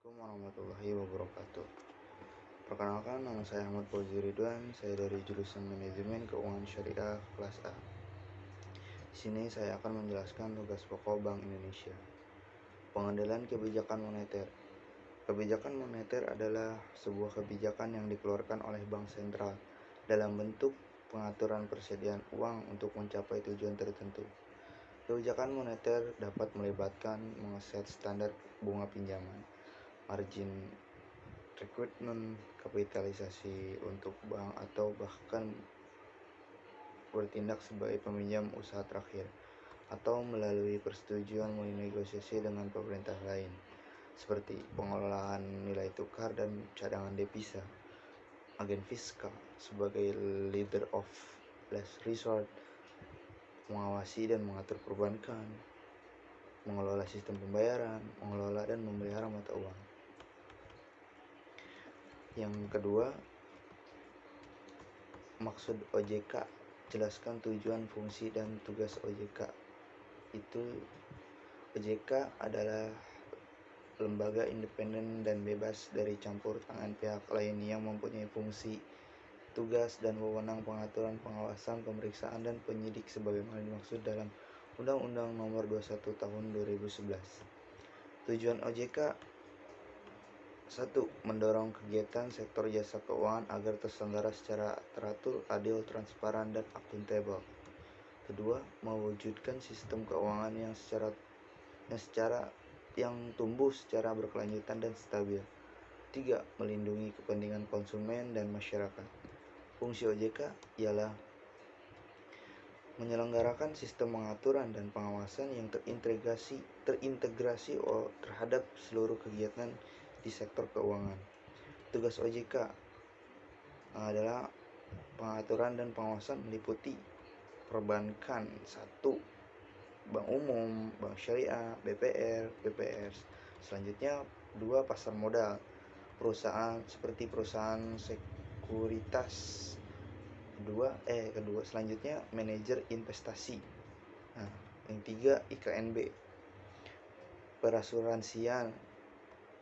Assalamualaikum warahmatullahi wabarakatuh. Perkenalkan, nama saya Ahmad Fauzi Ridwan. Saya dari jurusan Manajemen Keuangan Syariah kelas A. Di sini saya akan menjelaskan tugas pokok Bank Indonesia. Pengendalian kebijakan moneter. Kebijakan moneter adalah sebuah kebijakan yang dikeluarkan oleh bank sentral dalam bentuk pengaturan persediaan uang untuk mencapai tujuan tertentu. Kebijakan moneter dapat melibatkan mengeset standar bunga pinjaman, margin requirement, kapitalisasi untuk bank, atau bahkan bertindak sebagai peminjam usaha terakhir, atau melalui persetujuan negosiasi dengan pemerintah lain, seperti pengelolaan nilai tukar dan cadangan devisa, agen fiskal sebagai leader of last resort, mengawasi dan mengatur perbankan, mengelola sistem pembayaran, mengelola dan memelihara mata uang. Yang kedua, maksud OJK. Jelaskan tujuan, fungsi, dan tugas OJK. OJK adalah lembaga independen dan bebas dari campur tangan pihak lain yang mempunyai fungsi, tugas, dan wewenang pengaturan, pengawasan, pemeriksaan, dan penyidik sebagaimana dimaksud dalam Undang-Undang Nomor 21 Tahun 2011. Tujuan OJK: 1. Mendorong kegiatan sektor jasa keuangan agar terselenggara secara teratur, adil, transparan, dan akuntabel. 2. Mewujudkan sistem keuangan yang tumbuh secara berkelanjutan dan stabil. 3. Melindungi kepentingan konsumen dan masyarakat. Fungsi OJK ialah menyelenggarakan sistem pengaturan dan pengawasan yang terintegrasi terhadap seluruh kegiatan di sektor keuangan. Tugas OJK adalah pengaturan dan pengawasan meliputi perbankan 1, bank umum, bank syariah, BPR, BPS. Selanjutnya 2, pasar modal, perusahaan seperti perusahaan sekuritas. Kedua selanjutnya manajer investasi. Yang 3, IKNB, perasuransian,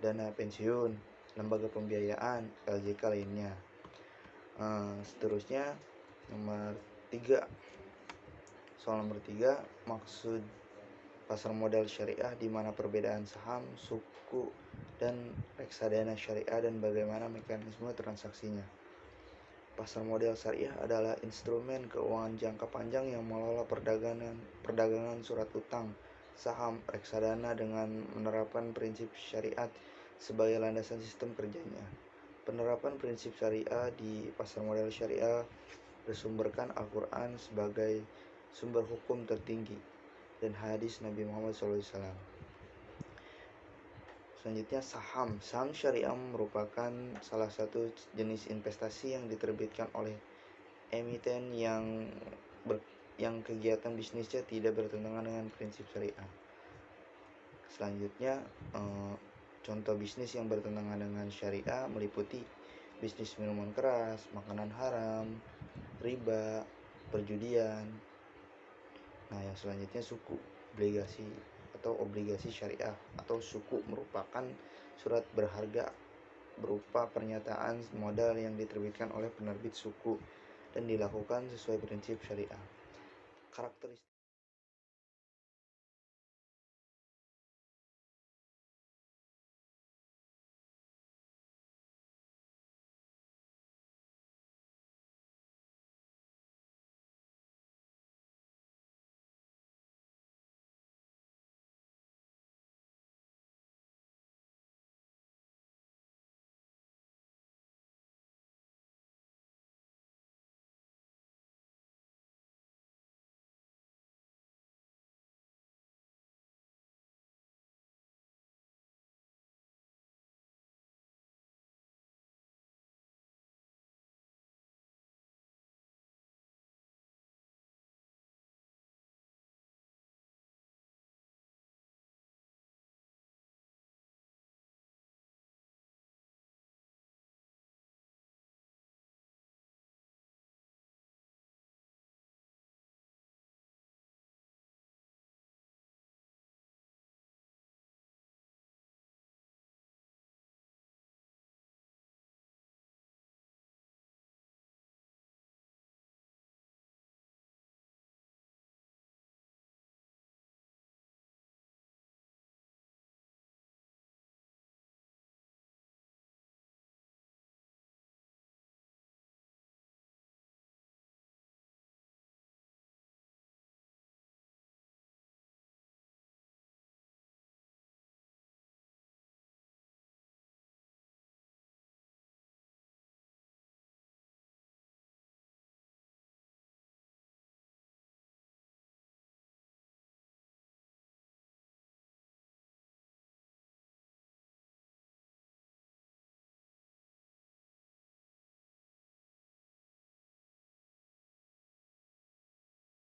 dana pensiun, lembaga pembiayaan, LJK lainnya. Seterusnya soal nomor 3, maksud pasar modal syariah, di mana perbedaan saham, suku, dan reksadana syariah dan bagaimana mekanisme transaksinya. Pasar modal syariah adalah instrumen keuangan jangka panjang yang mengelola perdagangan surat utang, saham, reksadana dengan menerapkan prinsip syariat sebagai landasan sistem kerjanya. Penerapan prinsip syariah di pasar modal syariah bersumberkan Al-Quran sebagai sumber hukum tertinggi dan hadis Nabi Muhammad SAW. Selanjutnya saham. Saham syariah merupakan salah satu jenis investasi yang diterbitkan oleh emiten yang kegiatan bisnisnya tidak bertentangan dengan prinsip syariah. Selanjutnya contoh bisnis yang bertentangan dengan syariah meliputi bisnis minuman keras, makanan haram, riba, perjudian. Yang selanjutnya suku. Obligasi syariah atau suku merupakan surat berharga berupa pernyataan modal yang diterbitkan oleh penerbit suku dan dilakukan sesuai prinsip syariah. Karakteristik